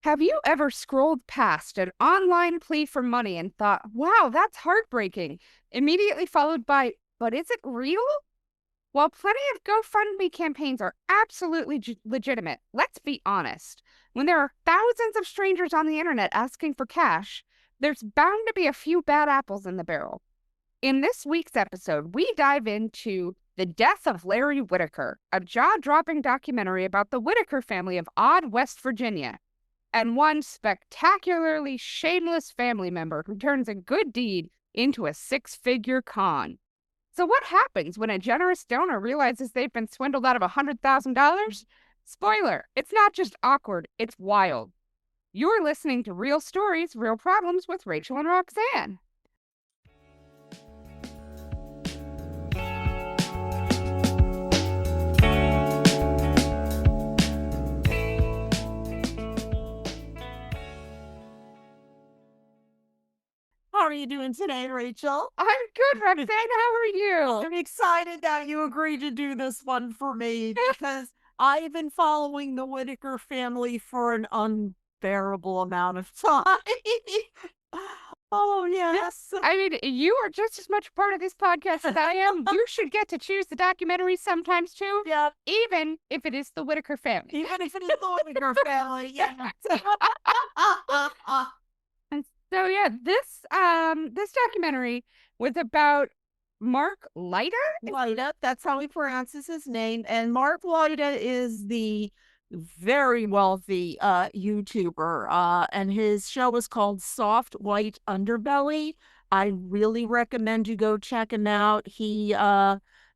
Have you ever scrolled past an online plea for money and thought, wow, that's heartbreaking, immediately followed by, but is it real? While plenty of GoFundMe campaigns are absolutely legitimate, let's be honest. When there are thousands of strangers on the internet asking for cash, there's bound to be a few bad apples in the barrel. In this week's episode, we dive into The Death of Larry Whittaker, a jaw-dropping documentary about the Whittaker family of Odd, West Virginia, and one spectacularly shameless family member who turns a good deed into a six-figure con. So what happens when a generous donor realizes they've been swindled out of $100,000? Spoiler, it's not just awkward, it's wild. You're listening to Real Stories, Real Problems with Rachel and Roxanne. How are you doing today, Rachel? I'm good, Roxanne. How are you? I'm excited that you agreed to do this one for me because I've been following the Whittaker family for an unbearable amount of time. Oh, yes. I mean, you are just as much part of this podcast as I am. You should get to choose the documentaries sometimes, too. Yeah. Even if it is the Whittaker family. Even if it is the Whittaker family, yeah. So yeah, this documentary was about Mark Leiter. Leiter, that's how he pronounces his name. And Mark Leiter is the very wealthy YouTuber. And his show was called Soft White Underbelly. I really recommend you go check him out. He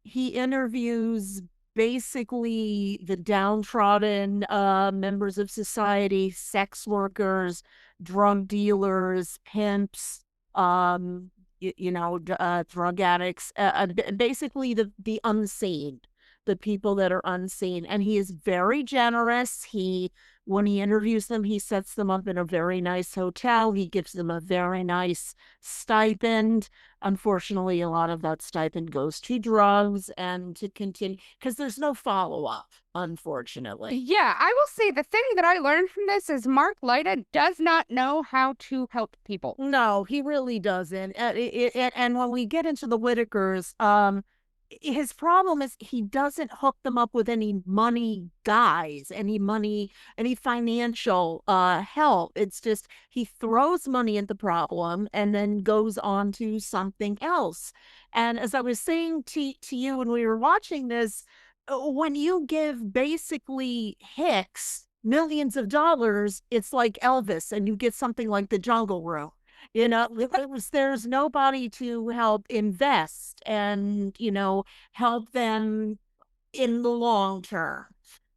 interviews basically the downtrodden members of society, sex workers, drug dealers, pimps, drug addicts, basically the unseen, the people that are unseen. And he is very generous. When he interviews them, he sets them up in a very nice hotel. He gives them a very nice stipend. Unfortunately, a lot of that stipend goes to drugs and to continue because there's no follow-up, unfortunately. Yeah, I will say the thing that I learned from this is Mark Leiter does not know how to help people. No, he really doesn't. And when we get into the Whittakers, his problem is he doesn't hook them up with any money guys, any financial help. It's just he throws money at the problem and then goes on to something else. And as I was saying to you when we were watching this, when you give basically Hicks millions of dollars, it's like Elvis, and you get something like the Jungle Room. There's nobody to help invest and, help them in the long term.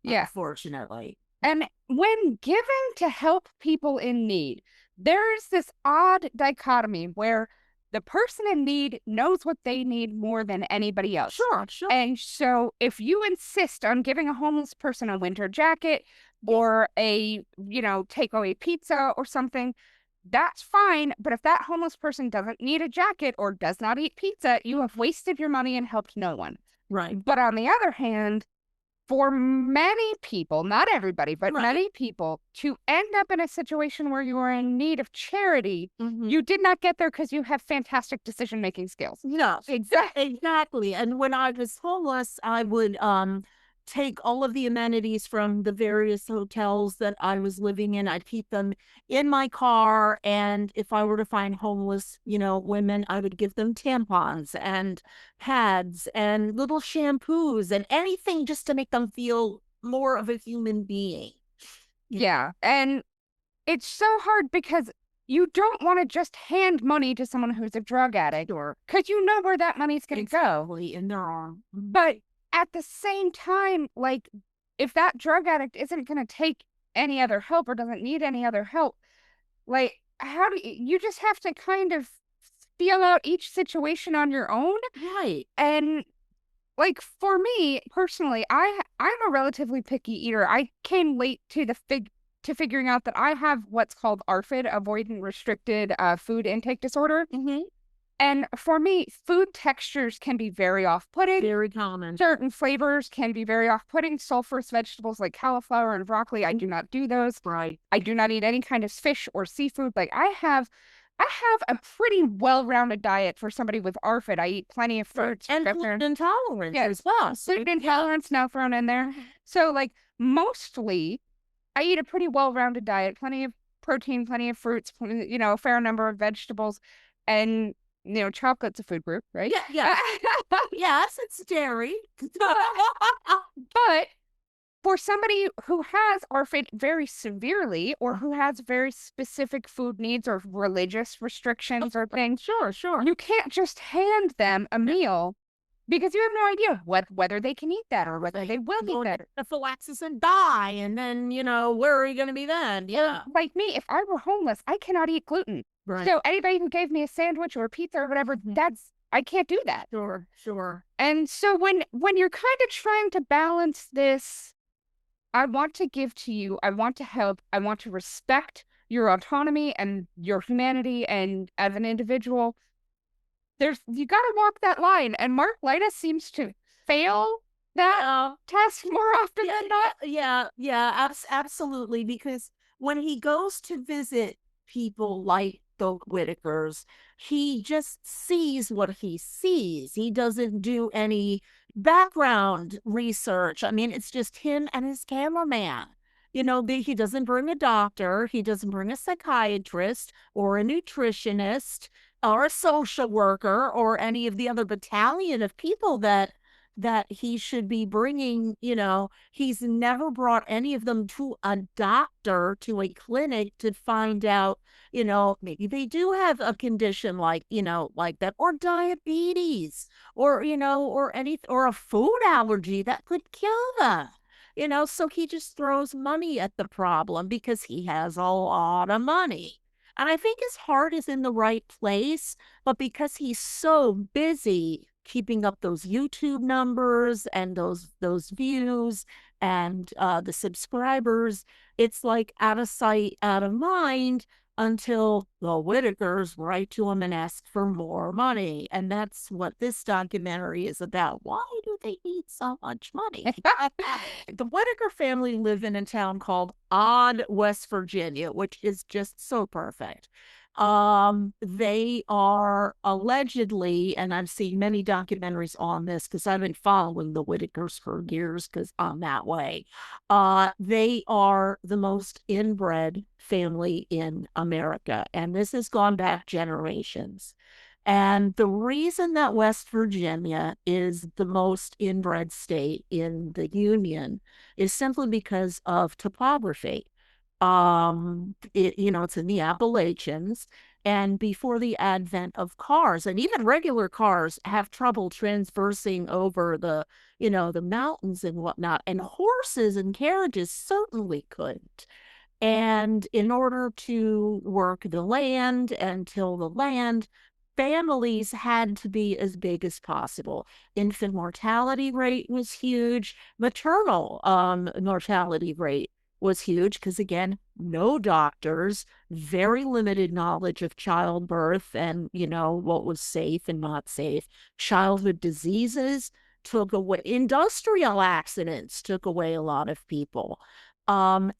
Yeah. Unfortunately. And when giving to help people in need, there's this odd dichotomy where the person in need knows what they need more than anybody else. Sure. And so if you insist on giving a homeless person a winter jacket or a, takeaway pizza or something, that's fine. But if that homeless person doesn't need a jacket or does not eat pizza, you have wasted your money and helped no one. Right. But on the other hand, for many people, not everybody, but Right. many people, to end up in a situation where you are in need of charity, you did not get there because you have fantastic decision-making skills. No, exactly. And when I was homeless, I would take all of the amenities from the various hotels that I was living in. I'd keep them in my car. And if I were to find homeless, women, I would give them tampons and pads and little shampoos and anything just to make them feel more of a human being. Yeah. And it's so hard because you don't want to just hand money to someone who's a drug addict because you know where that money's going to go. In their arm. But at the same time, like, if that drug addict isn't going to take any other help or doesn't need any other help, like, how do you just have to kind of feel out each situation on your own? Right. And like, for me personally, I'm a relatively picky eater. I came late to figuring out that I have what's called ARFID, avoidant restricted food intake disorder. And for me, food textures can be very off-putting. Very common. Certain flavors can be very off-putting. Sulfurous vegetables like cauliflower and broccoli, I do not do those. Right. I do not eat any kind of fish or seafood. Like I have a pretty well-rounded diet for somebody with ARFID. I eat plenty of fruits. And gluten intolerance as well. Gluten intolerance now thrown in there. So like mostly I eat a pretty well-rounded diet, plenty of protein, plenty of fruits, a fair number of vegetables, and chocolate's a food group, right? Yeah. Yes, it's dairy. But for somebody who has ARFID very severely, or who has very specific food needs or religious restrictions or things, Sure. you can't just hand them a meal because you have no idea whether they can eat that or whether they will eat that. Anaphylaxis and die, and then where are you going to be then? Yeah. Like me, if I were homeless, I cannot eat gluten. Right. So anybody who gave me a sandwich or a pizza or whatever, I can't do that. Sure. And so when you're kind of trying to balance this, I want to give to you, I want to help, I want to respect your autonomy and your humanity, and as an individual, you got to walk that line. And Mark Lyda seems to fail that test more often than not. Yeah, absolutely. Because when he goes to visit people like the Whittakers, he just sees what he sees. He doesn't do any background research. I mean, it's just him and his cameraman. He doesn't bring a doctor, he doesn't bring a psychiatrist or a nutritionist or a social worker or any of the other battalion of people that he should be bringing. He's never brought any of them to a doctor, to a clinic, to find out, maybe they do have a condition like that, or diabetes, or or a food allergy that could kill them. So he just throws money at the problem because he has a lot of money. And I think his heart is in the right place, but because he's so busy keeping up those YouTube numbers and those views and the subscribers, it's like out of sight, out of mind, until the Whittakers write to him and ask for more money. And that's what this documentary is about. Why do they need so much money? The Whittaker family live in a town called Odd, West Virginia, which is just so perfect. They are allegedly, and I've seen many documentaries on this because I've been following the Whittakers for years because I'm that way. They are the most inbred family in America, and this has gone back generations. And the reason that West Virginia is the most inbred state in the Union is simply because of topography. It's in the Appalachians, and before the advent of cars, and even regular cars have trouble transversing over the mountains and whatnot, and horses and carriages certainly couldn't. And in order to work the land and till the land, families had to be as big as possible. Infant mortality rate was huge. Maternal mortality rate was huge because, again, no doctors, very limited knowledge of childbirth and, what was safe and not safe. Childhood diseases took away, industrial accidents took away a lot of people.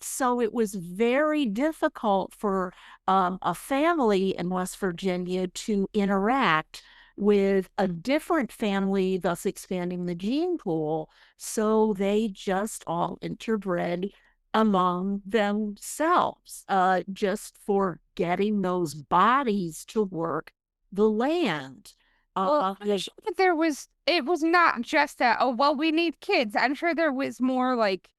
So it was very difficult for a family in West Virginia to interact with a different family, thus expanding the gene pool. So they just all interbred among themselves, just for getting those bodies to work the land. I'm sure that it was not just that, oh, well, we need kids. I'm sure there was more like,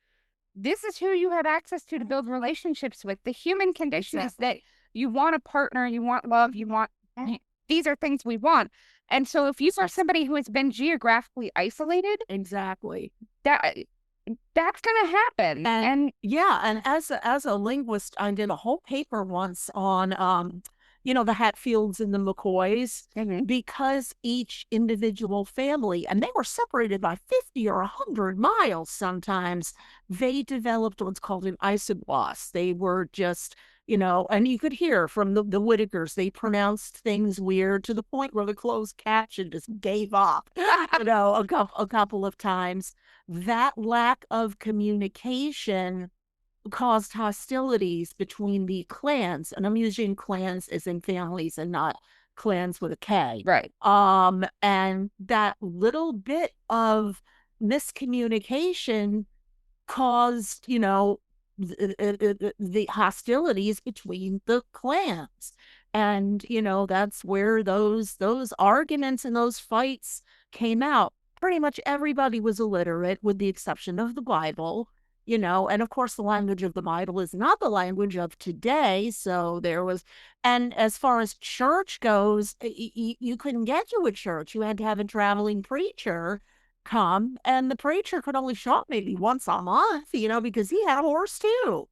this is who you have access to build relationships with. The human condition is that you want a partner, you want love, these are things we want. And so if you are somebody who has been geographically isolated, exactly, that's going to happen. And as a linguist, I did a whole paper once on the Hatfields and the McCoys, because each individual family, and they were separated by 50 or 100 miles sometimes, they developed what's called an isogloss. They were just and you could hear from the Whitakers, they pronounced things weird to the point where the closed caption just gave up, a couple of times. That lack of communication caused hostilities between the clans, and I'm using clans as in families and not clans with a K. Right. And that little bit of miscommunication caused, the hostilities between the clans. And, that's where those arguments and those fights came out. Pretty much everybody was illiterate with the exception of the Bible, and of course the language of the Bible is not the language of today. So there was, and as far as church goes, you couldn't get to a church. You had to have a traveling preacher come, and the preacher could only show up maybe once a month, because he had a horse too.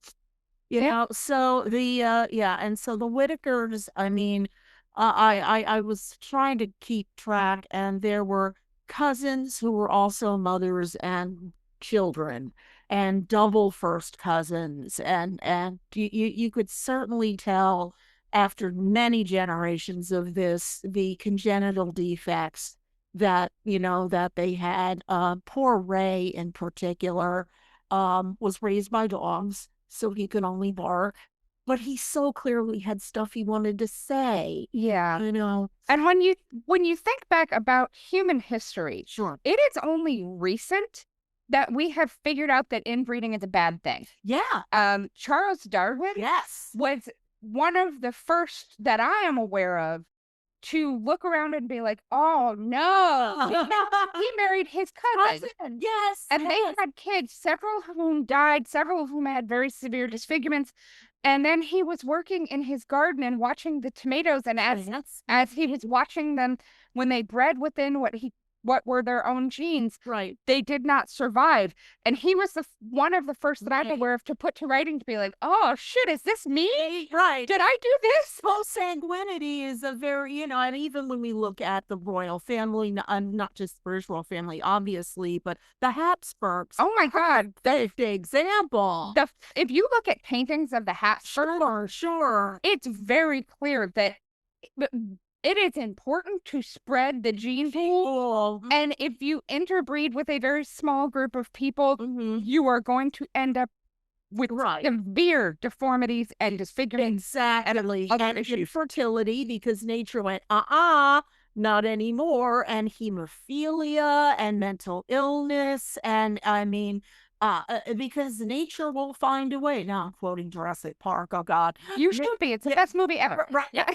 So and so the Whitakers, I mean, I was trying to keep track, and there were cousins who were also mothers and children, and double first cousins, and you could certainly tell after many generations of this, the congenital defects that that they had. Poor Ray in particular was raised by dogs, so he could only bark, but he so clearly had stuff he wanted to say. Yeah. And when you think back about human history, sure, it is only recent that we have figured out that inbreeding is a bad thing. Yeah. Charles Darwin, yes, was one of the first that I am aware of to look around and be like, oh no, he married his cousin. Yes. And they had kids, several of whom died, several of whom had very severe disfigurements. And then he was working in his garden and watching the tomatoes. And as he was watching them, when they bred within what were their own genes, right, they did not survive. And he was one of the first that I'm aware of to put to writing to be like, oh shit, is this me? Right. Did I do this? Well, sanguinity is a very, and even when we look at the royal family, not just British royal family, obviously, but the Habsburgs. Oh my God. The example. If you look at paintings of the Habsburgs, sure, it's very clear that it is important to spread the gene pool. And if you interbreed with a very small group of people, you are going to end up with severe deformities and disfigurement. Exactly. And infertility, because nature went, not anymore. And hemophilia and mental illness. And I mean, because nature will find a way. Now I'm quoting Jurassic Park. Oh God, you should be. It's the best movie ever. Right? Yeah.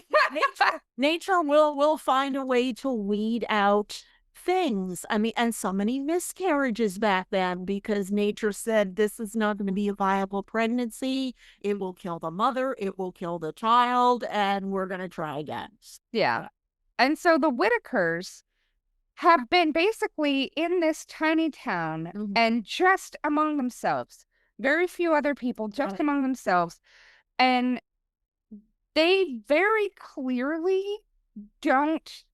nature will find a way to weed out things. I mean, and so many miscarriages back then because nature said this is not going to be a viable pregnancy. It will kill the mother. It will kill the child, and we're going to try again. Yeah, and so the Whitakers have been basically in this tiny town and just among themselves. Very few other people, just among themselves. And they very clearly don't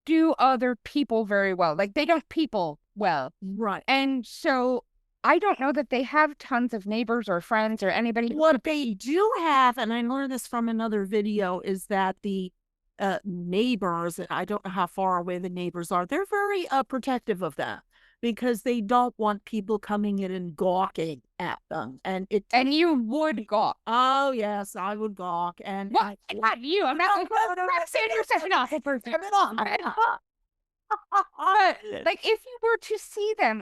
do other people very well. Like, they don't people well. Right. And so I don't know that they have tons of neighbors or friends or anybody. What they do have, and I learned this from another video, is that the neighbors, and I don't know how far away the neighbors are, they're very protective of them because they don't want people coming in and gawking at them. And you would gawk. Oh yes, I would gawk. And what? Not you. I'm not saying yourself. No, like, if you were to see them,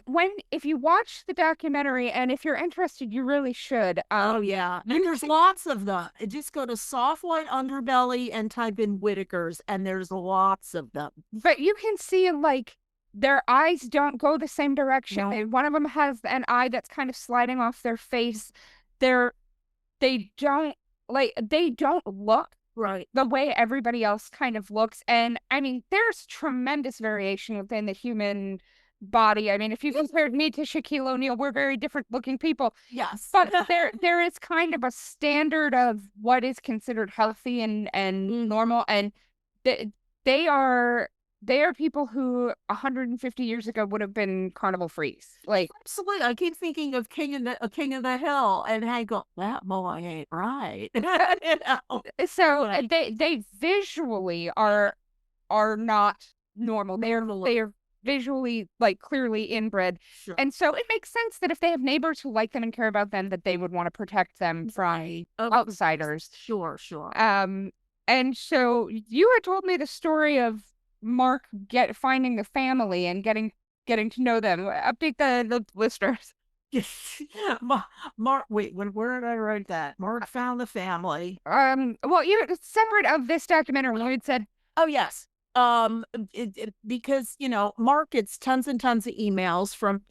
if you watch the documentary, and if you're interested, you really should. Oh yeah, and there's lots of them. Just go to Soft White Underbelly and type in Whitakers, and there's lots of them. But you can see, like, their eyes don't go the same direction. No. One of them has an eye that's kind of sliding off their face. They don't look right the way everybody else kind of looks. And I mean, there's tremendous variation within the human body. I mean, if you compared me to Shaquille O'Neal, we're very different looking people. Yes. But there is kind of a standard of what is considered healthy and normal. And they are they are people who 150 years ago would have been carnival freaks. Like, Absolutely. I keep thinking of King of the Hill, and I go, that boy ain't right. You know? so Right. they visually are not normal. They are visually like clearly inbred. Sure. And so it makes sense that if they have neighbors who like them and care about them, that they would want to protect them from outsiders. Sure, sure. And so you had told me the story of Mark finding the family and getting to know them. Update the listeners. Yes. Mark, wait, where did I write that? Mark found the family. Well, you separate of this documentary, you had said, Oh, yes. Because, Mark gets tons and tons of emails from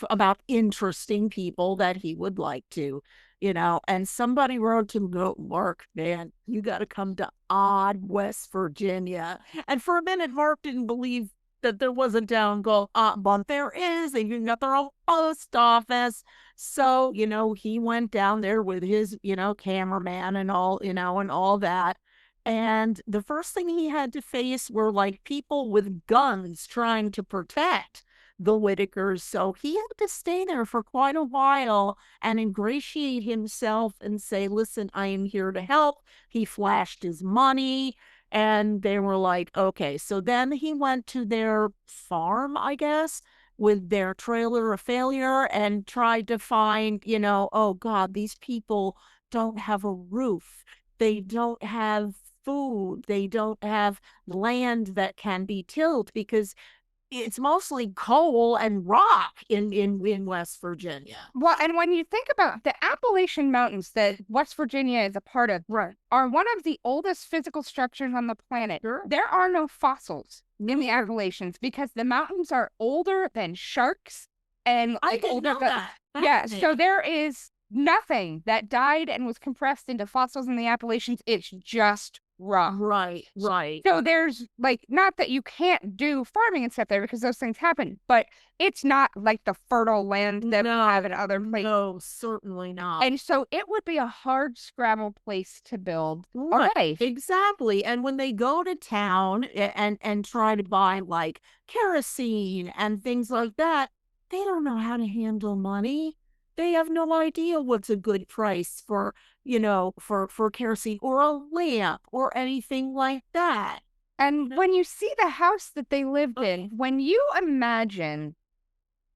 about interesting people that he would like to, and somebody wrote to him, go, Mark, man, you got to come to odd West Virginia. And for a minute, Mark didn't believe that there was a town called but there is. They even got their own post office. So, he went down there with his, cameraman and all, and all that. And the first thing he had to face were like people with guns trying to protect the Whittakers. So he had to stay there for quite a while and ingratiate himself and say, listen, I am here to help. He flashed his money. And they were like, okay. So then he went to their farm, I guess, with their trailer of failure and tried to find, oh God, these people don't have a roof. They don't have food. They don't have land that can be tilled because it's mostly coal and rock in West Virginia. well, and when you think about the Appalachian Mountains that West Virginia is a part of, Right. are one of the oldest physical structures on the planet. Sure. There are no fossils in the Appalachians because the mountains are older than sharks and I like didn't older know than, that. yeah. So there is nothing that died and was compressed into fossils in the Appalachians. It's just rock. Right, right. So there's like, not that you can't do farming and stuff there because those things happen, but it's not like the fertile land that we have in other places. No, certainly not. And so it would be a hard scrabble place to build a Right, life. exactly. And when they go to town and try to buy like kerosene and things like that, they don't know how to handle money. They have no idea what's a good price for, for kerosene or a lamp or anything like that. And when you see the house that they lived in, when you imagine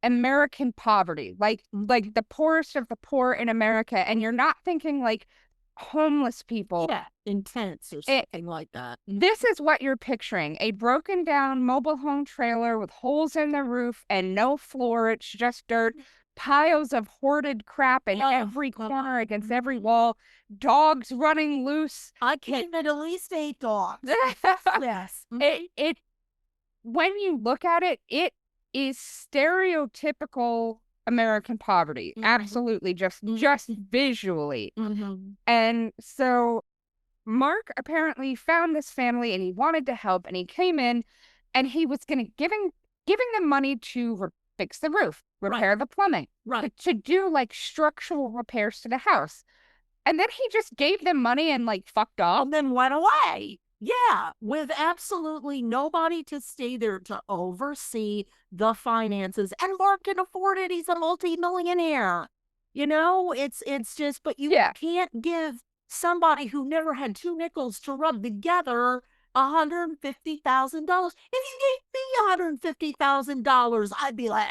American poverty, like the poorest of the poor in America, and you're not thinking like homeless people. Yeah, intense or something like that. This is what you're picturing: a broken down mobile home trailer with holes in the roof and no floor. It's just dirt, piles of hoarded crap in every corner against every wall, dogs running loose. I can't at least 8 dogs. Yes. It when you look at it, it is stereotypical American poverty. Absolutely, just visually. And so Mark apparently found this family and he wanted to help, and he came in and he was giving them money to fix the roof, repair the plumbing, to do like structural repairs to the house. And then he just gave them money and like fucked off. And then went away. Yeah, with absolutely nobody to stay there to oversee the finances. And Mark can afford it. He's a multi-millionaire. It's just, but you can't give somebody who never had 2 nickels to rub together $150,000. If you gave me $150,000, I'd be like,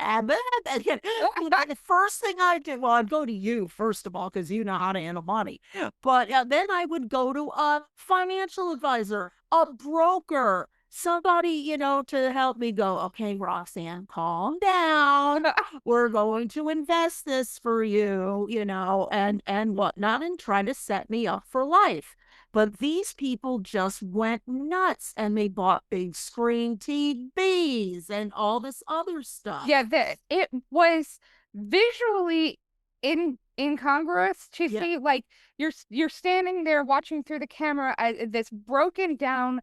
the first thing I did, well, I'd go to you, first of all, because you know how to handle money. But then I would go to a financial advisor, a broker, somebody, to help me go, okay, Roxanne, calm down. We're going to invest this for you, and whatnot, and try to set me up for life. But these people just went nuts and they bought big screen TVs and all this other stuff. Yeah, it was visually incongruous to see, like, you're standing there watching through the camera this broken down,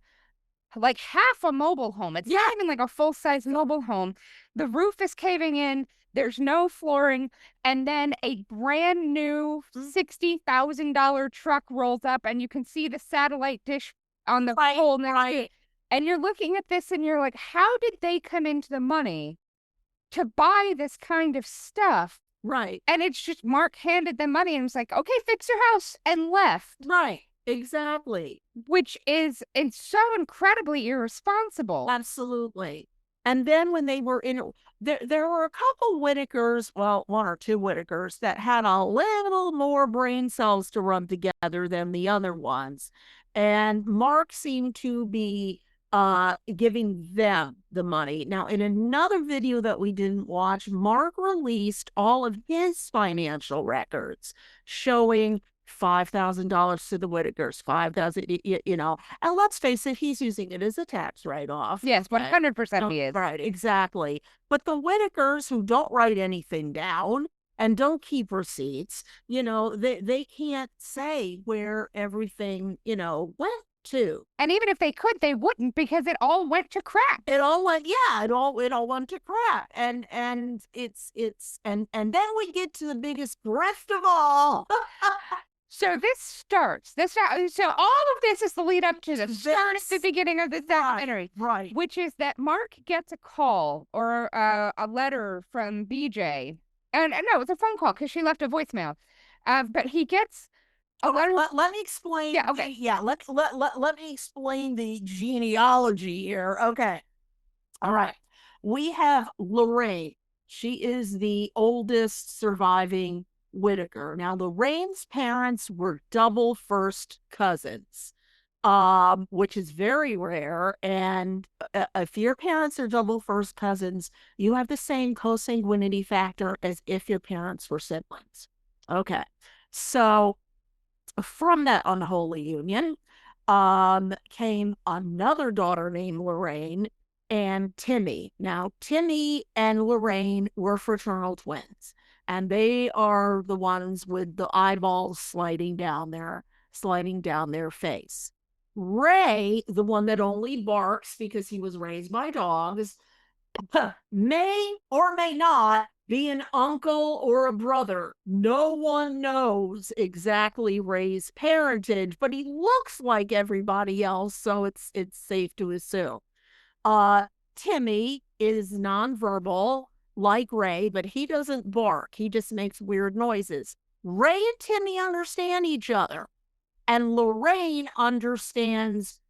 like half a mobile home. It's not even like a full-size mobile home. The roof is caving in. There's no flooring. And then a brand new $60,000 truck rolls up and you can see the satellite dish on the pole next to it. And you're looking at this and you're like, how did they come into the money to buy this kind of stuff? Right. And it's just Mark handed them money and was like, okay, fix your house, and left. Right. Exactly. Which is, it's so incredibly irresponsible. Absolutely. And then when they were in, there were a couple Whittakers, well, one or two Whittakers that had a little more brain cells to rub together than the other ones. And Mark seemed to be giving them the money. Now, in another video that we didn't watch, Mark released all of his financial records showing $5,000 to the Whittakers, 5,000, you know, and let's face it, he's using it as a tax write-off. Yes, 100% he is. Right, exactly. But the Whittakers who don't write anything down and don't keep receipts, you know, they can't say where everything, you know, went to. And even if they could, they wouldn't, because it all went to crap. It all went, yeah, it all went to crap. And and then we get to the biggest breath of all. So this starts. So all of this is the lead up to the start at the beginning of the documentary, right? Which is that Mark gets a call or a letter from BJ, and no, it's a phone call because she left a voicemail. But he gets a letter. Let me explain. Yeah, okay. Yeah, let me explain the genealogy here. Okay, all right. We have Lorraine. She is the oldest surviving Whittaker. Now, Lorraine's parents were double first cousins, which is very rare. And if your parents are double first cousins, you have the same consanguinity factor as if your parents were siblings. Okay, so from that unholy union came another daughter named Lorraine and Timmy. Now, Timmy and Lorraine were fraternal twins, and they are the ones with the eyeballs sliding down their face. Ray, the one that only barks because he was raised by dogs, may or may not be an uncle or a brother. No one knows exactly Ray's parentage, but he looks like everybody else, so it's safe to assume. Timmy is nonverbal like Ray, but he doesn't bark. He just makes weird noises. Ray and Timmy understand each other. And Lorraine understands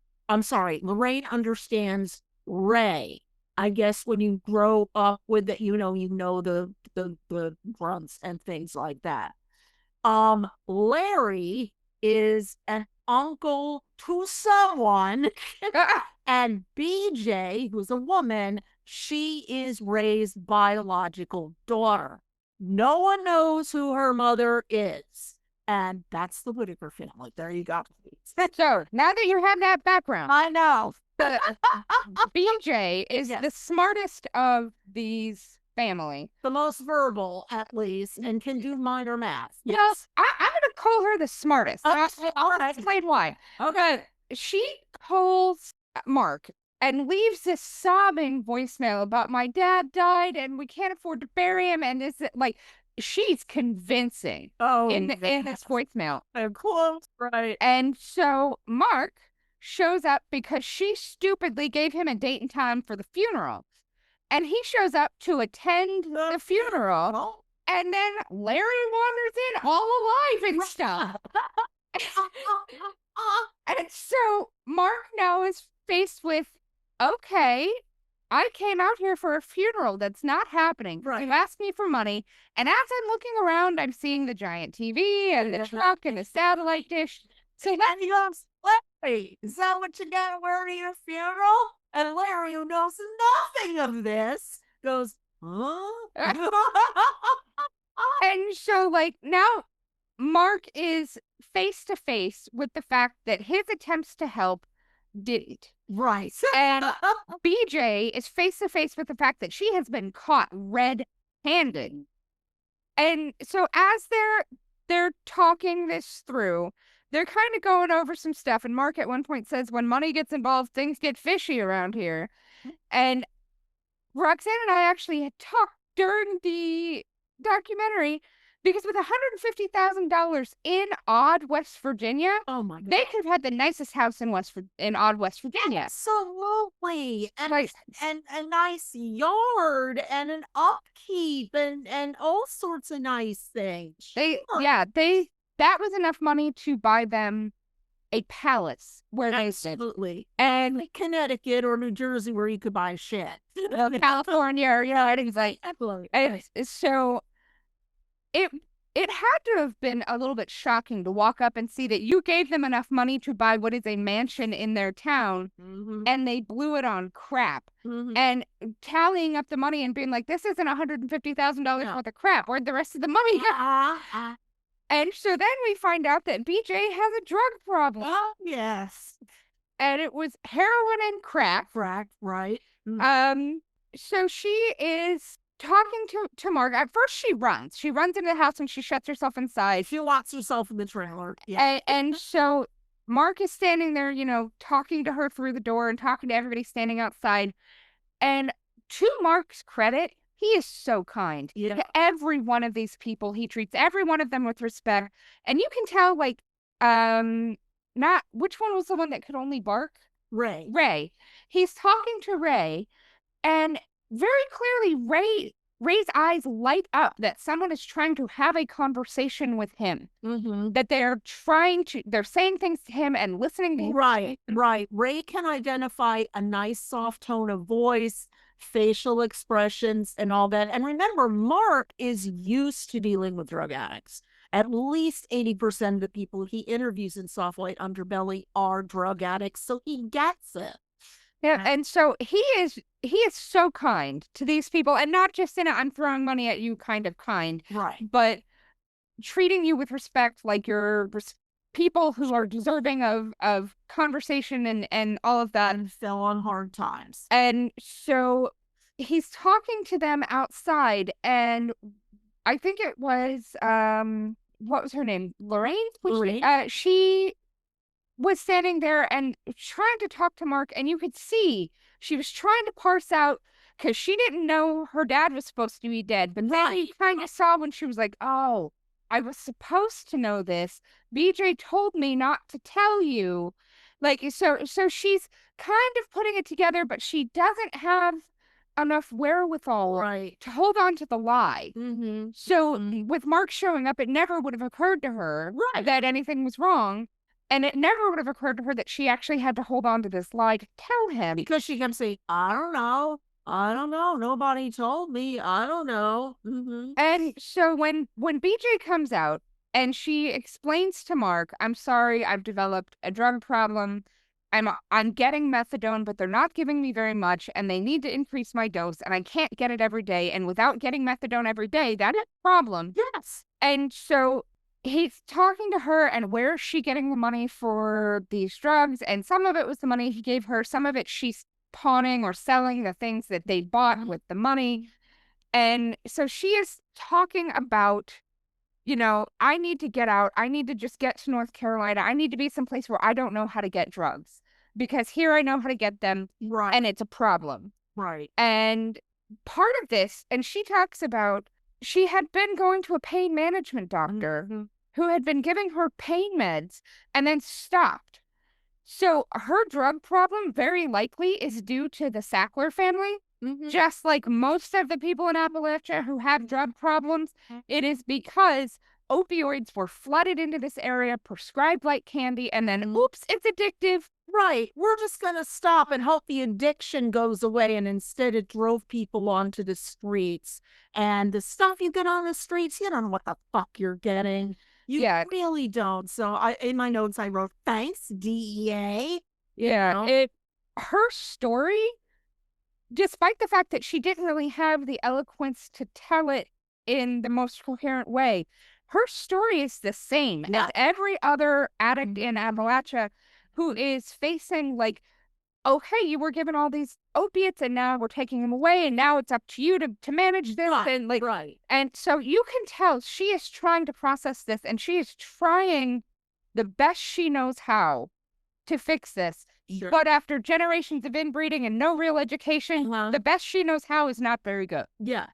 Ray. I guess when you grow up with it, you know the grunts and things like that. Larry is an uncle to someone, and BJ, who's a woman, she is Ray's biological daughter. No one knows who her mother is. And that's the Whittaker family. There you go. So now that you have that background, I know. BJ is the smartest of these family. The most verbal, at least, and can do minor math. Yes. I'm going to call her the smartest. I'll explain why. Okay. She calls Mark and leaves this sobbing voicemail about my dad died and we can't afford to bury him. And is it like, she's convincing in this voicemail. Close, right. And so Mark shows up because she stupidly gave him a date and time for the funeral. And he shows up to attend the funeral. And then Larry wanders in all alive and stuff. And so Mark now is faced with, okay, I came out here for a funeral that's not happening. Right. You asked me for money. And as I'm looking around, I'm seeing the giant TV and the truck and the satellite dish. So then he goes, Larry, is that what you got to wear to your funeral? And Larry, who knows nothing of this, goes, huh? And so, like, now Mark is face to face with the fact that his attempts to help didn't. Right. And BJ is face to face with the fact that she has been caught red-handed. And so as they're talking this through, they're kind of going over some stuff. And Mark at one point says, when money gets involved, things get fishy around here. And Roxanne and I actually had talked during the documentary Because with $150,000 in Odd, West Virginia, Oh my God. they could have had the nicest house in Odd, West Virginia. Absolutely. And Like, a nice yard and an upkeep and all sorts of nice things. Sure. that was enough money to buy them a palace where they lived. Absolutely. And Like Connecticut or New Jersey where you could buy shit. California, or, anything like. Absolutely. So it had to have been a little bit shocking to walk up and see that you gave them enough money to buy what is a mansion in their town, and they blew it on crap. And tallying up the money and being like, this isn't $150,000 worth of crap. Where'd the rest of the money go? And so then we find out that BJ has a drug problem. Oh, yes. And it was heroin and crack. Crack, right. So she is talking to Mark. At first she runs. She runs into the house and she shuts herself inside. She locks herself in the trailer. Yeah. And so Mark is standing there, talking to her through the door and talking to everybody standing outside. And to Mark's credit, he is so kind to every one of these people. He treats every one of them with respect. And you can tell, not which one was the one that could only bark? Ray. He's talking to Ray, and very clearly Ray's eyes light up that someone is trying to have a conversation with him. That they're saying things to him and listening to him. Right. Ray can identify a nice soft tone of voice, facial expressions, and all that. And remember, Mark is used to dealing with drug addicts. At least 80% of the people he interviews in Soft White Underbelly are drug addicts, so he gets it. Yeah, and so he is so kind to these people, and not just in a I'm throwing money at you kind of kind, right? But treating you with respect, like you're people who are deserving of conversation and all of that. And fell on hard times. And so he's talking to them outside, and I think it was what was her name? Lorraine? She was standing there and trying to talk to Mark, and you could see she was trying to parse out, because she didn't know her dad was supposed to be dead. But then you kind of saw when she was like, oh, I was supposed to know this. BJ told me not to tell you. So she's kind of putting it together, but she doesn't have enough wherewithal to hold on to the lie. So with Mark showing up, it never would have occurred to her that anything was wrong. And it never would have occurred to her that she actually had to hold on to this lie to tell him. Because she kept saying, I don't know. Nobody told me. I don't know. And so when BJ comes out and she explains to Mark, I'm sorry, I've developed a drug problem. I'm getting methadone, but they're not giving me very much, and they need to increase my dose, and I can't get it every day. And without getting methadone every day, that is a problem. Yes. And so he's talking to her, and where is she getting the money for these drugs? And some of it was the money he gave her. Some of it she's pawning or selling the things that they bought with the money. And so she is talking about, I need to get out. I need to just get to North Carolina. I need to be someplace where I don't know how to get drugs, because here I know how to get them. Right. And it's a problem. Right. And part of this, and she talks about, she had been going to a pain management doctor who had been giving her pain meds and then stopped. So her drug problem very likely is due to the Sackler family. Just like most of the people in Appalachia who have drug problems, it is because opioids were flooded into this area, prescribed like candy, and then, oops, it's addictive. Right. We're just going to stop and hope the addiction goes away. And instead it drove people onto the streets. And the stuff you get on the streets, you don't know what the fuck you're getting. You really don't. So in my notes, I wrote, thanks, DEA. Yeah. Her story, despite the fact that she didn't really have the eloquence to tell it in the most coherent way, her story is the same as every other addict in Appalachia who is facing, okay, you were given all these opiates and now we're taking them away, and now it's up to you to manage this. And so you can tell she is trying to process this, and she is trying the best she knows how to fix this. Sure. But after generations of inbreeding and no real education, the best she knows how is not very good. Yeah.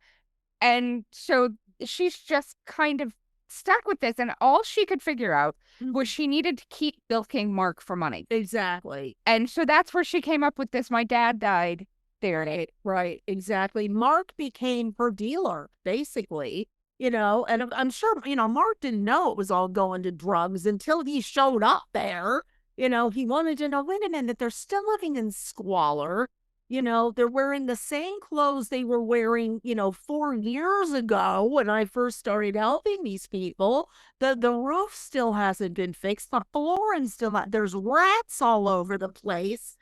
And so she's just kind of stuck with this, and all she could figure out was she needed to keep bilking Mark for money. Exactly. And so that's where she came up with this "my dad died" theory. Right, exactly. Mark became her dealer, basically, and I'm sure, Mark didn't know it was all going to drugs until he showed up there. He wanted to know, wait a minute, they're still living in squalor. They're wearing the same clothes they were wearing, 4 years ago when I first started helping these people. The roof still hasn't been fixed. The flooring still not, there's rats all over the place,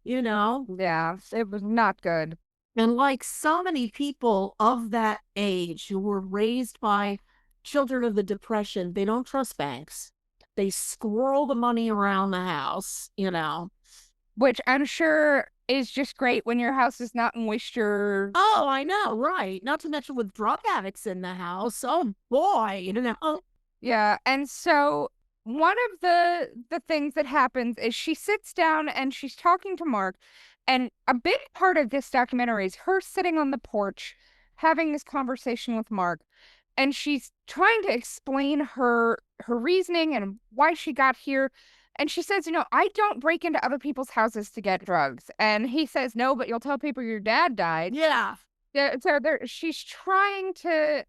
you know. Yeah, it was not good. And like so many people of that age who were raised by children of the Depression, they don't trust banks. They squirrel the money around the house. Which I'm sure is just great when your house is not moisture. Oh, I know, right. Not to mention with drug addicts in the house. Oh boy. Yeah, and so one of the things that happens is she sits down and she's talking to Mark, and a big part of this documentary is her sitting on the porch having this conversation with Mark, and she's trying to explain her reasoning and why she got here. And she says, I don't break into other people's houses to get drugs. And he says, no, but you'll tell people your dad died. Yeah. So she's trying to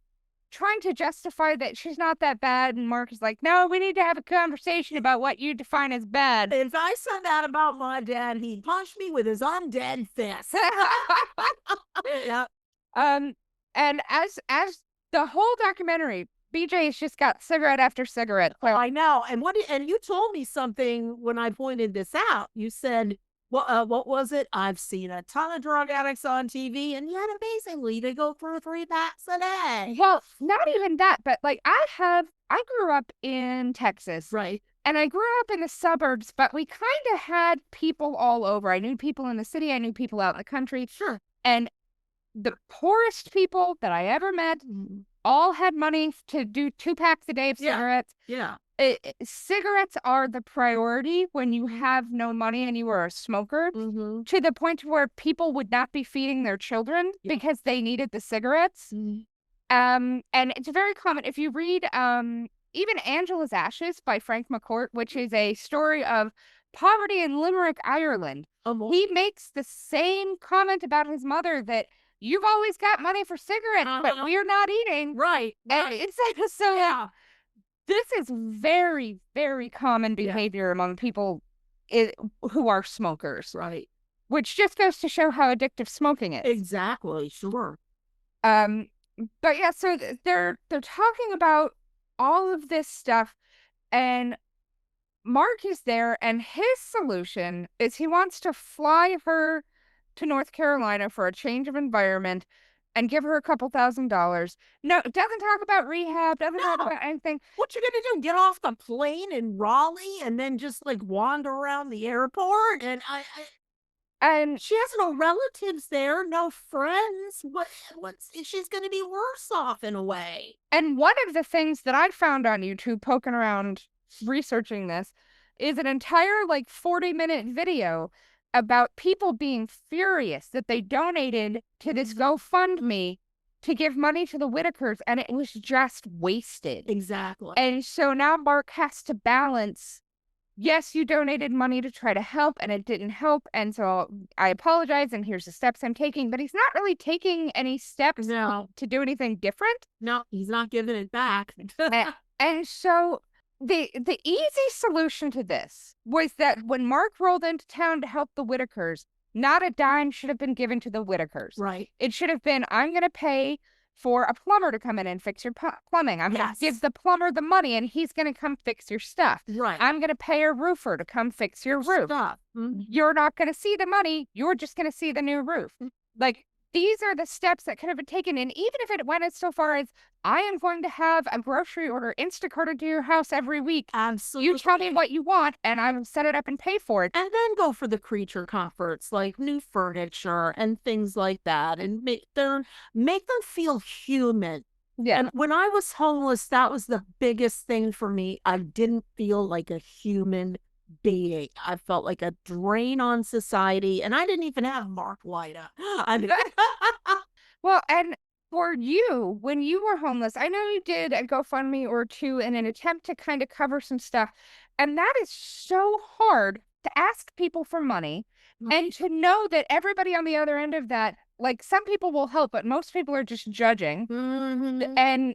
justify that she's not that bad, and Mark is like, no, we need to have a conversation about what you define as bad. If I said that about my dad, he'd punch me with his undead fist. Yeah. And as the whole documentary, BJ's just got cigarette after cigarette. Well, I know. And you told me something when I pointed this out. You said, well, what was it? I've seen a ton of drug addicts on TV, and yet amazingly, they go through 3 packs a day. Well, not even that, but like I grew up in Texas. Right. And I grew up in the suburbs, but we kind of had people all over. I knew people in the city. I knew people out in the country. Sure. And the poorest people that I ever met all had money to do 2 packs a day of cigarettes. Yeah. Cigarettes are the priority when you have no money and you are a smoker, to the point where people would not be feeding their children because they needed the cigarettes. And it's very common. If you read even Angela's Ashes by Frank McCourt, which is a story of poverty in Limerick, Ireland, he makes the same comment about his mother that you've always got money for cigarettes, but we're not eating. Right. And it's so yeah. This is very, very common behavior among people who are smokers. Right. Which just goes to show how addictive smoking is. Exactly. Sure. But yeah, so they're talking about all of this stuff, and Mark is there, and his solution is he wants to fly her to North Carolina for a change of environment and give her a couple $1,000s. No, it doesn't talk about rehab, doesn't talk about anything. What you gonna do? Get off the plane in Raleigh and then just like wander around the airport? And she has no relatives there, no friends. She's gonna be worse off in a way. And one of the things that I found on YouTube poking around researching this is an entire 40-minute video about people being furious that they donated to this GoFundMe to give money to the Whittakers, and it was just wasted. Exactly. And so now Mark has to balance, yes, you donated money to try to help, and it didn't help, and so I apologize, and here's the steps I'm taking, but he's not really taking any steps to do anything different. No, he's not giving it back. And so the easy solution to this was that when Mark rolled into town to help the Whittakers, not a dime should have been given to the Whittakers. Right. It should have been, I'm going to pay for a plumber to come in and fix your plumbing. I'm going to give the plumber the money and he's going to come fix your stuff. Right. I'm going to pay a roofer to come fix your roof. You're not going to see the money. You're just going to see the new roof. These are the steps that could have been taken. And even if it went as so far as, I am going to have a grocery order Instacarted to your house every week. Absolutely. You tell me what you want, and I will set it up and pay for it. And then go for the creature comforts, like new furniture and things like that, and make them feel human. Yeah. And when I was homeless, that was the biggest thing for me. I didn't feel like a human being. I felt like a drain on society, and I didn't even have Mark Whittaker. Well, and for you, when you were homeless, I know you did a GoFundMe or two in an attempt to kind of cover some stuff. And that is so hard to ask people for money and to know that everybody on the other end of that, like some people will help, but most people are just judging. Mhm. And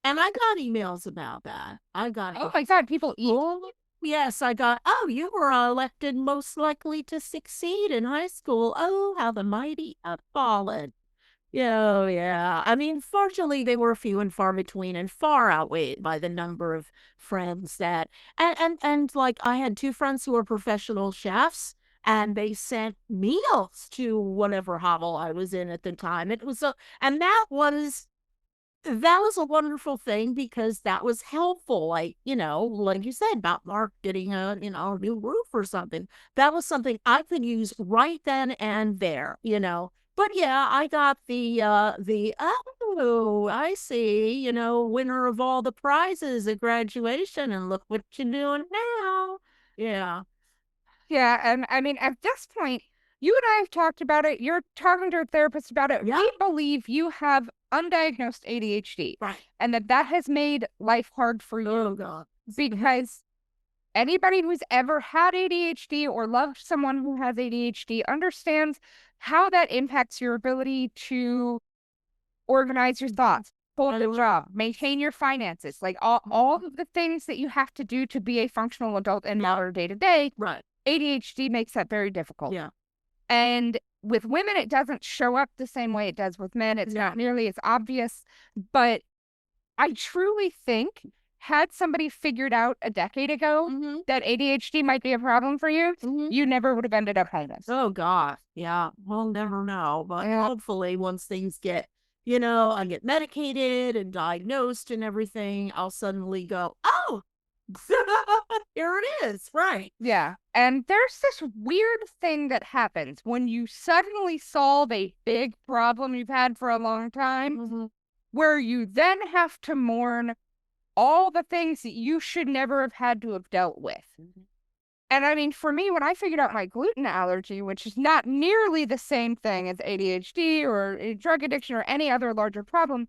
And I got emails about that. I got oh my God, people eat. oh, yes, I got, oh, you were elected most likely to succeed in high school. Oh, how the mighty have fallen. Yeah, oh, yeah. I mean, fortunately, they were few and far between and far outweighed by the number of friends that, and like I had two friends who were professional chefs and they sent meals to whatever hovel I was in at the time. It was and that was a wonderful thing because that was helpful. Like, like you said about Mark getting a new roof or something. That was something I could use right then and there. But yeah, I got the oh, I see, winner of all the prizes at graduation and look what you're doing now. Yeah. Yeah, and I mean, at this point, you and I have talked about it. You're talking to a therapist about it. Yeah. We believe you have undiagnosed ADHD, Right. and that has made life hard for you. Oh God. Because anybody who's ever had ADHD or loved someone who has ADHD understands how that impacts your ability to organize your thoughts, hold a job, maintain your finances, like all of the things that you have to do to be a functional adult in our day to day. Right. ADHD makes that very difficult. Yeah. And with women, it doesn't show up the same way it does with men. It's not nearly as obvious. But I truly think had somebody figured out a decade ago that ADHD might be a problem for you, you never would have ended up homeless. Oh God. Yeah. We'll never know. But hopefully once things get, I get medicated and diagnosed and everything, I'll suddenly go, oh, here it is. Right. Yeah. And there's this weird thing that happens when you suddenly solve a big problem you've had for a long time, where you then have to mourn all the things that you should never have had to have dealt with. And I mean, for me, when I figured out my gluten allergy, which is not nearly the same thing as ADHD or a drug addiction or any other larger problem,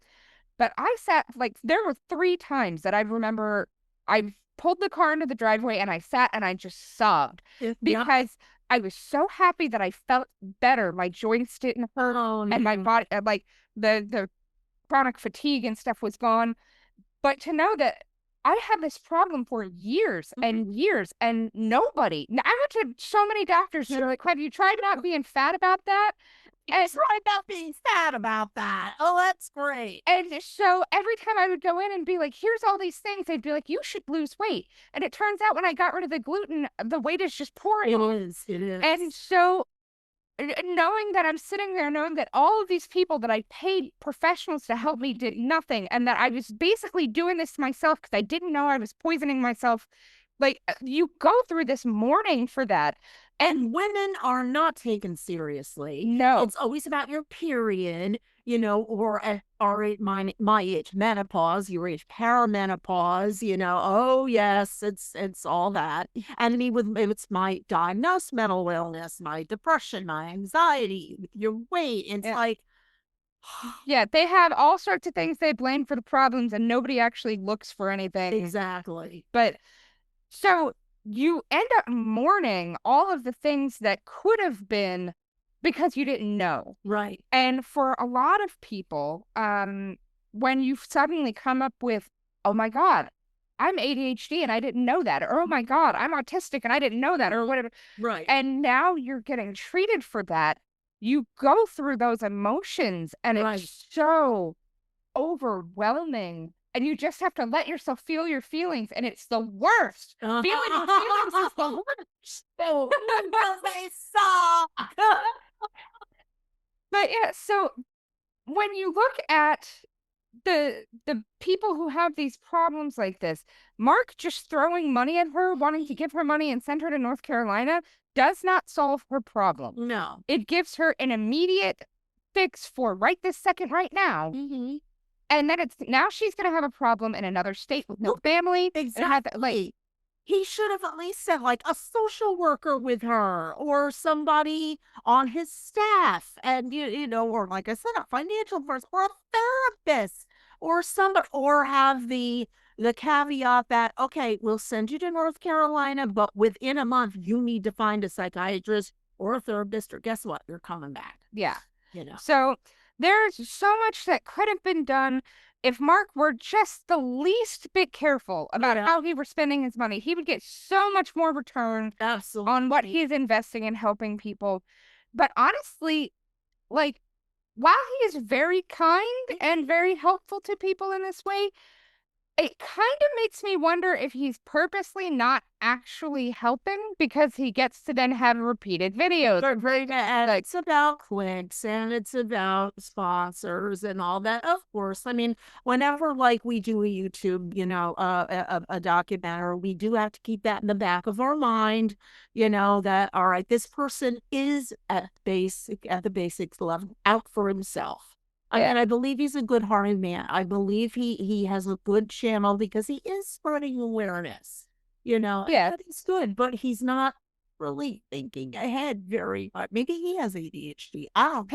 but I sat, like, there were 3 times that I remember I pulled the car into the driveway and I sat and I just sobbed because I was so happy that I felt better. My joints didn't hurt and my body, like the chronic fatigue and stuff was gone. But to know that I had this problem for years and years and nobody, I went to so many doctors and they're like, have you tried not being fat about that? And right about being sad about that. Oh, that's great. And so every time I would go in and be like, here's all these things, they'd be like, you should lose weight. And it turns out when I got rid of the gluten, the weight is just pouring. It is. And so knowing that I'm sitting there, knowing that all of these people that I paid professionals to help me did nothing, and that I was basically doing this myself because I didn't know I was poisoning myself. Like, you go through this mourning for that. And women are not taken seriously. No. It's always about your period, or at our age, my age, menopause, your age, perimenopause, oh yes, it's all that. And me it's my diagnosed mental illness, my depression, my anxiety, your weight. It's like, yeah, they have all sorts of things they blame for the problems and nobody actually looks for anything. Exactly. But so you end up mourning all of the things that could have been because you didn't know. Right. And for a lot of people, when you suddenly come up with, oh my God, I'm ADHD and I didn't know that, or oh my God, I'm autistic and I didn't know that, or whatever. Right. And now you're getting treated for that. You go through those emotions and it's so overwhelming. And you just have to let yourself feel your feelings, and it's the worst. Feeling your feelings is the worst. They suck. But yeah, so when you look at the people who have these problems like this, Mark just throwing money at her, wanting to give her money and send her to North Carolina, does not solve her problem. No. It gives her an immediate fix for right this second, right now. And then now she's going to have a problem in another state with no family. Exactly. he should have at least said like a social worker with her or somebody on his staff, and you know, or like I said, a financial person or a therapist or somebody, or have the caveat that, okay, we'll send you to North Carolina, but within a month you need to find a psychiatrist or a therapist, or guess what, you're coming back. Yeah. You know. So there's so much that could have been done if Mark were just the least bit careful about how he was spending his money. He would get so much more return Absolutely. on what he's investing in helping people. But honestly, like, while he is very kind and very helpful to people in this way, it kind of makes me wonder if he's purposely not actually helping because he gets to then have repeated videos. And it's about clicks and it's about sponsors and all that. Of course, I mean, whenever like we do a YouTube, you know, a documentary, we do have to keep that in the back of our mind, you know, that all right, this person is at the basics level out for himself. And I believe he's a good-hearted man. I believe he has a good channel because he is spreading awareness, you know. Yeah. But he's good, but he's not really thinking ahead very much. Maybe he has ADHD. I don't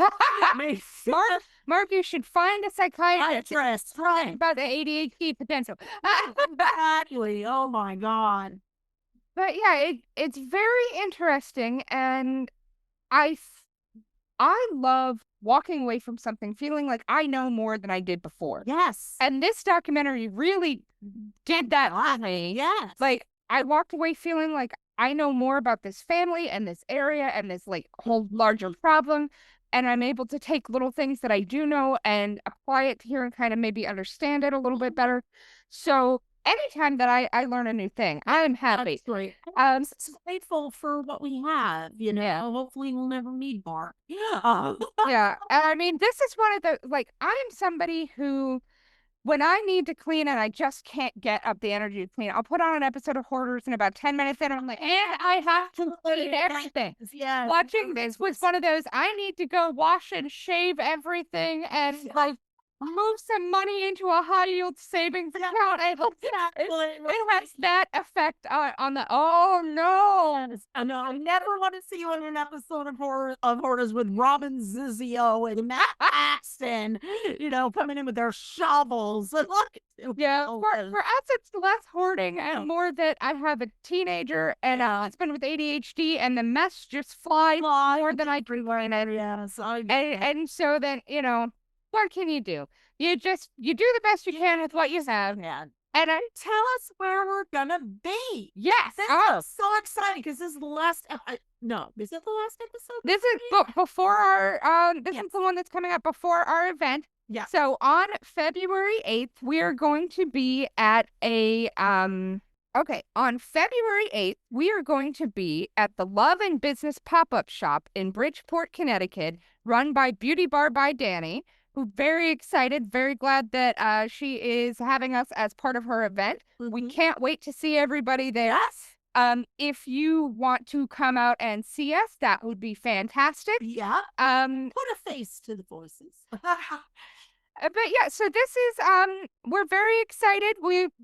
know. Mark, you should find a psychiatrist right about the ADHD potential. Exactly. Oh my God. But yeah, it's very interesting, and I love walking away from something feeling like I know more than I did before. Yes. And this documentary really did that for me. Yes. Like, I walked away feeling like I know more about this family and this area and this like whole larger problem. And I'm able to take little things that I do know and apply it here and kind of maybe understand it a little bit better. So anytime that I learn a new thing, I'm happy. That's great. Grateful for what we have, you know. Yeah. Hopefully we'll never meet Mark. Yeah. And I mean, this is one of the, like, I am somebody who, when I need to clean and I just can't get up the energy to clean, I'll put on an episode of Hoarders in about 10 minutes and I'm like, I have to clean everything. Yeah. Watching this was one of those, I need to go wash and shave everything and like move some money into a high yield savings account. It has that effect on the, oh no. I know. I never want to see you in an episode of Hoarders with Robin Zizio and Matt Paxton, you know, coming in with their shovels. Yeah, for us, it's less hoarding and more that I have a teenager and a husband with ADHD, and the mess just flies more than I dream. Yes, and so then, you know, what can you do? You do the best you can with what you have. Man. And tell us where we're gonna be. Yes. I'm so excited because this is the last. No, is it the last episode? This is before our. This is the one that's coming up before our event. Yeah. So on February 8th, we are going to be at a Okay, on February 8th, we are going to be at the Love and Business pop-up shop in Bridgeport, Connecticut, run by Beauty Bar by Danny. Who's very excited, very glad that she is having us as part of her event. Mm-hmm. We can't wait to see everybody there. Yes. If you want to come out and see us, that would be fantastic. Yeah. Put a face to the voices. But yeah, so this is we're very excited.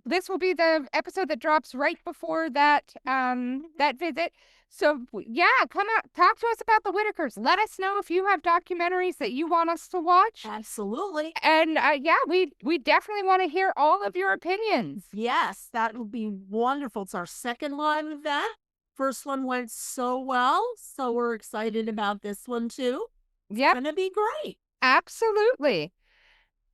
This will be the episode that drops right before that that visit. So yeah, come out, talk to us about the Whittakers. Let us know if you have documentaries that you want us to watch. Absolutely. And yeah, we definitely want to hear all of your opinions. Yes, that would be wonderful. It's our second live event. First one went so well, so we're excited about this one too. Yeah, it's gonna be great. Absolutely.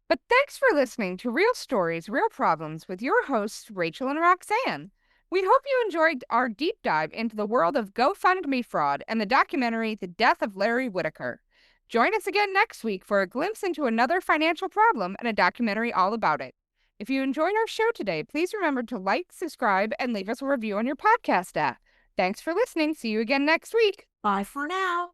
But thanks for listening to Real Stories, Real Problems with your hosts, Rachel and Roxanne. We hope you enjoyed our deep dive into the world of GoFundMe fraud and the documentary The Death of Larry Whittaker. Join us again next week for a glimpse into another financial problem and a documentary all about it. If you enjoyed our show today, please remember to like, subscribe, and leave us a review on your podcast app. Thanks for listening. See you again next week. Bye for now.